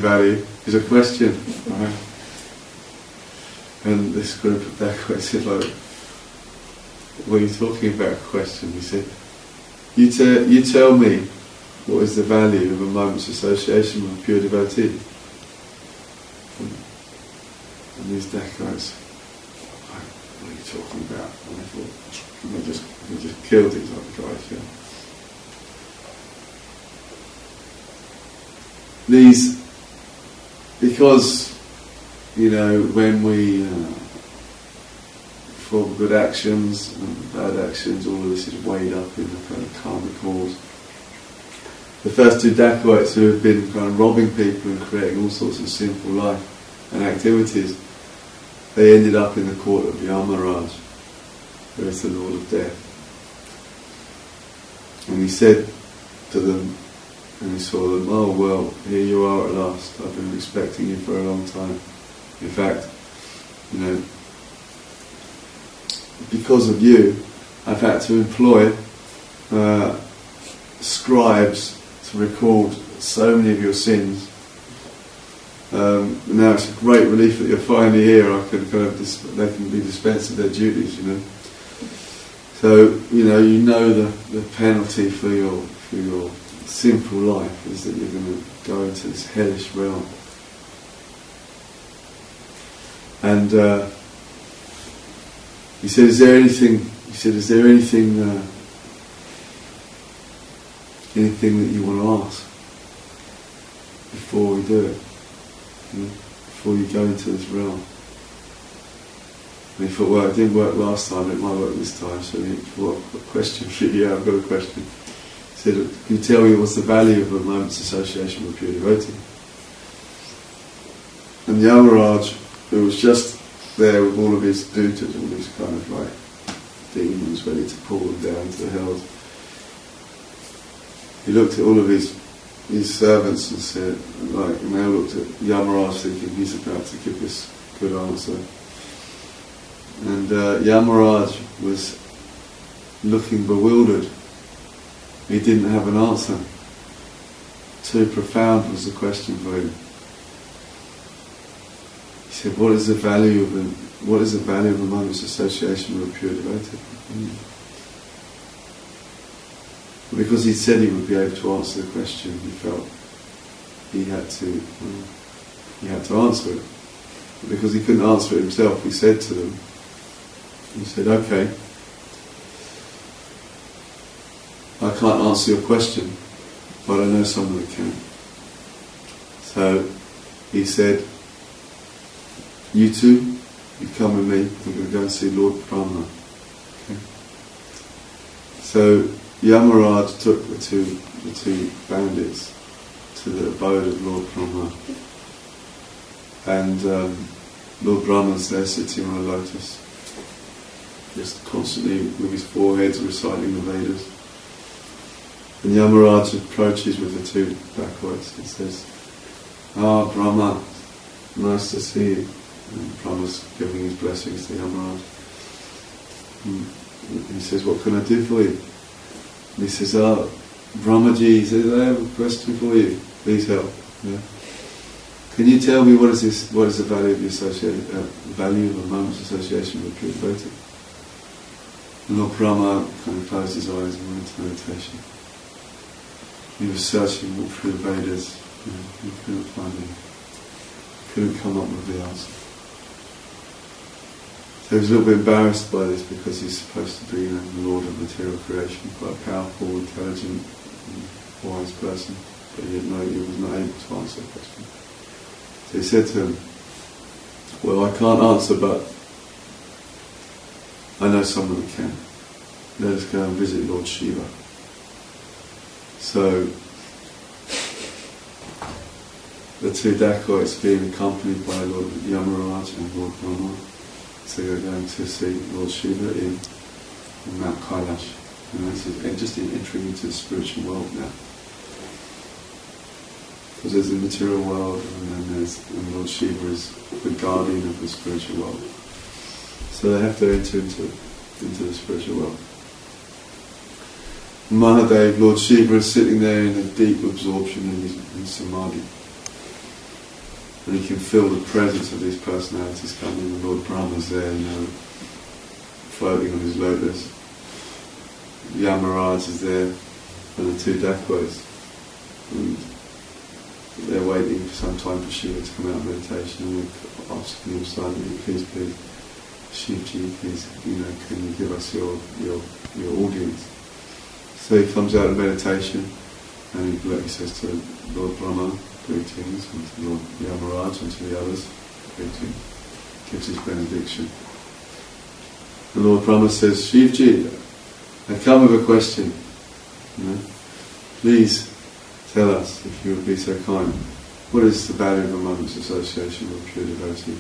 value is a question. Right? And this group of dacoits said, like, what are you talking about, a question? He said, you tell me what is the value of a moment's association with a pure devotee. And these dacoits, like, what are you talking about? And I thought, we just killed these other guys, yeah. These, because, you know, when we perform good actions and bad actions, all of this is weighed up in the kind of karmic cause. The first two dacoits who had been kind of robbing people and creating all sorts of sinful life and activities, they ended up in the court of Yamaraj, who is the Lord of Death. And he said to them, and he saw them, oh well, here you are at last, I've been expecting you for a long time. In fact, you know, because of you, I've had to employ scribes to record so many of your sins. Now it's a great relief that you're finally here. I can kind of they can be dispensed of their duties, you know. So you know the penalty for your sinful life is that you're going to go into this hellish realm. And he said, is there anything that you want to ask before we do it? You know, before you go into this realm? And he thought, well, it didn't work last time, it might work this time. So he thought, what question for you? Yeah, I've got a question. He said, can you tell me what's the value of a moment's association with a pure devotee? And Yamaraj, who was just there with all of his dutas, all these kind of like demons ready to pull them down to the hells, he looked at all of his servants and said, like, and they all looked at Yamaraj thinking he's about to give this good answer. And Yamaraj was looking bewildered. He didn't have an answer. Too profound was the question for him. He said, what is the value of a moment's association with a pure devotee? Because he said he would be able to answer the question, he felt he had to answer it. But because he couldn't answer it himself, he said to them, he said, okay, I can't answer your question, but I know someone that can. So he said, you two, you come with me, we're going to go and see Lord Brahma. Okay. So Yamaraj took the two bandits to the abode of Lord Brahma, and Lord Brahma's there sitting on a lotus, just constantly with his forehead reciting the Vedas. And Yamaraj approaches with the two dacoits and says, "Ah, Brahma, nice to see you." And Brahma's giving his blessings to Yamaraj. And he says, "What can I do for you?" And he says, Brahmaji, he says, "I have a question for you. Please help. Yeah. Can you tell me what is the value of the value of a moment's association with a pure devotee?" And Lord Brahma kind of closed his eyes and went into meditation. He was searching through the Vedas. He couldn't find it. He couldn't come up with the answer. So he was a little bit embarrassed by this, because he's supposed to be the Lord of material creation, quite a powerful, intelligent, wise person, but he was not able to answer the question. So he said to him, "Well, I can't answer, but I know someone that can. Let us go and visit Lord Shiva." So the two dacoits, being accompanied by Lord Yamaraj and Lord Brahma, so they're going to see Lord Shiva in Mount Kailash. And this is just entering into the spiritual world now. Because there's the material world, and then and Lord Shiva is the guardian of the spiritual world. So they have to enter into the spiritual world. Mahadev, Lord Shiva, is sitting there in a deep absorption in samadhi. and he can feel the presence of these personalities coming. The Lord Brahma's there, floating on his lotus. Yamaraj is there, and the two dacoits. And they're waiting for some time for Shiva to come out of meditation, and we're asking him silently, please, Shivji, please, can you give us your audience? So he comes out of meditation, and he says to Lord Brahma, greetings, and to Lord Yamaraj, and to the others, greetings, gives his benediction. The Lord Brahma says, Shivji, I come with a question. Please tell us, if you would be so kind, what is the value of a moment's association with a pure devotee?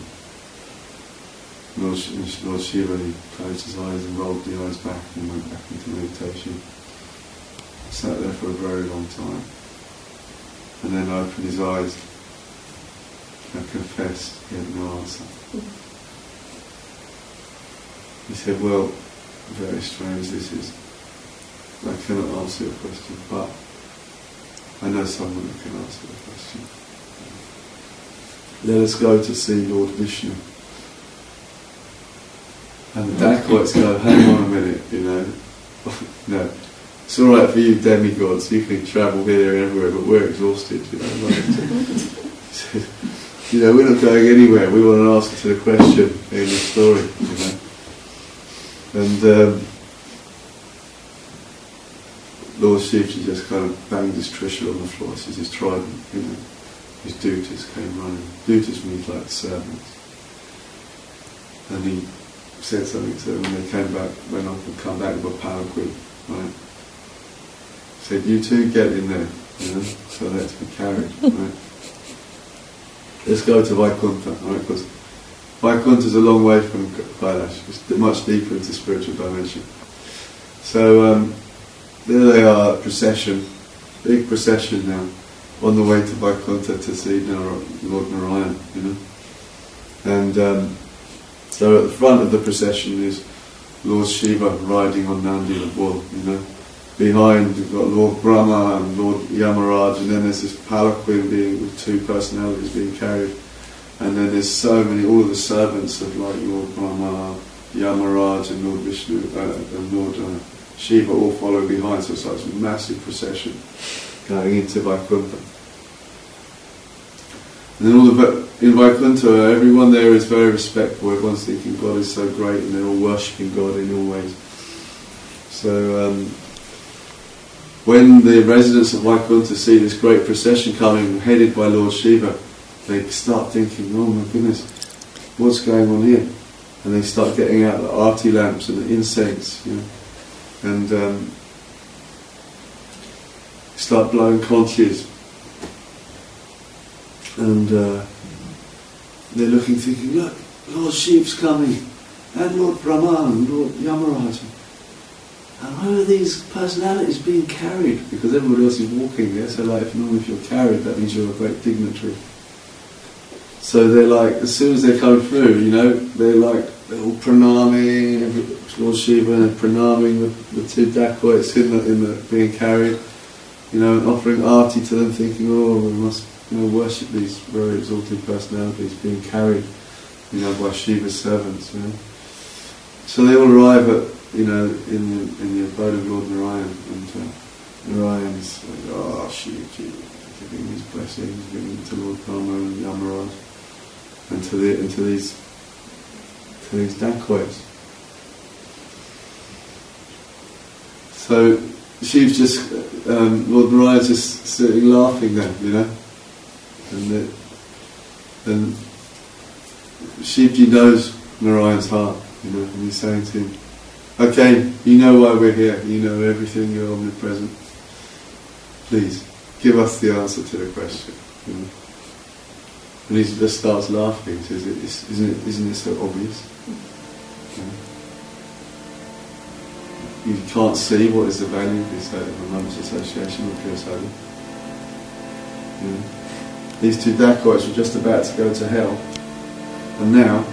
Lord Shiva, he closed his eyes and rolled the eyes back and went back into meditation. Sat there for a very long time, and then opened his eyes and confessed he had no answer. He said, well, very strange this is. I cannot answer your question, but I know someone who can answer the question. Let us go to see Lord Vishnu. And the dacoits go, hang on a minute, no, it's alright for you demigods, you can travel here and everywhere, but we're exhausted, we're not going anywhere, we want an answer to the question in the story, And Lord Shivji just kind of banged his trishul on the floor, says his trident, his dutas came running. Dutas means like servants. And he said something to them when they came back, went off and come back with a palanquin, right? Said, you two get in there, so let's be carried, right? Let's go to Vaikuntha, right? Because Vaikuntha is a long way from Kailash, it's much deeper into spiritual dimension. So there they are, procession, big procession now, on the way to Vaikuntha to see Lord Narayan, And so at the front of the procession is Lord Shiva riding on Nandi the bull, Behind you've got Lord Brahma and Lord Yamaraj, and then there's this palanquin with two personalities being carried. And then there's so many, all of the servants of like Lord Brahma, Yamaraj and Lord Vishnu and Lord Shiva all follow behind, so it's like a massive procession going into Vaikuntha. And then in Vaikuntha, everyone there is very respectful, everyone's thinking God is so great and they're all worshipping God in all ways. So when the residents of Vaikuntha see this great procession coming, headed by Lord Shiva, they start thinking, oh my goodness, what's going on here? And they start getting out the arti lamps and the incense, and start blowing conches. And they're looking, thinking, look, Lord Shiva's coming, and Lord Brahma and Lord Yamaraj. And where are these personalities being carried? Because everybody else is walking there, so like if you're carried, that means you're a great dignitary. So they're like, as soon as they come through, they're all pranaming, Lord Shiva, and pranaming the two dacoits in the being carried, and offering arti to them, thinking, oh, we must worship these very exalted personalities being carried, by Shiva's servants. So they all arrive at, in the abode of Lord Narayan, and Narayan's like, oh, Shivji, giving his blessings, giving to Lord Brahma and Yamaraj, and to these dacoits. So Shiv's just, Lord Narayan's just sitting laughing there, and Shivji knows Narayan's heart, and he's saying to him, okay, you know why we're here, you know everything, you're omnipresent. Please, give us the answer to the question. And he just starts laughing, he says, isn't it so obvious? You can't see what is the value of a moment's association with pure sadhu. These two dacoits were just about to go to hell, and now,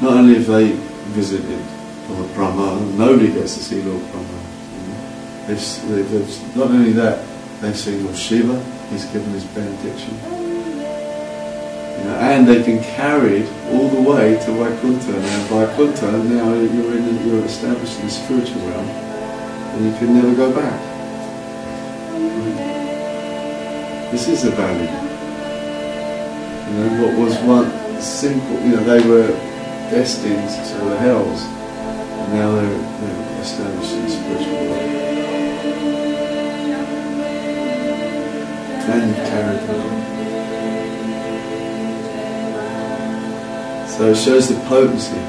not only have they visited Lord Brahma, nobody gets to see Lord Brahma. They've not only that, they've seen Lord Shiva, he's given his benediction. And they've been carried all the way to Vaikuntha. Now Vaikuntha, now you're established in the spiritual realm, and you can never go back. This is the value. What was once simple, they were destined to the hells, and now they're established in the spiritual world. And you've carried them. So it shows the potency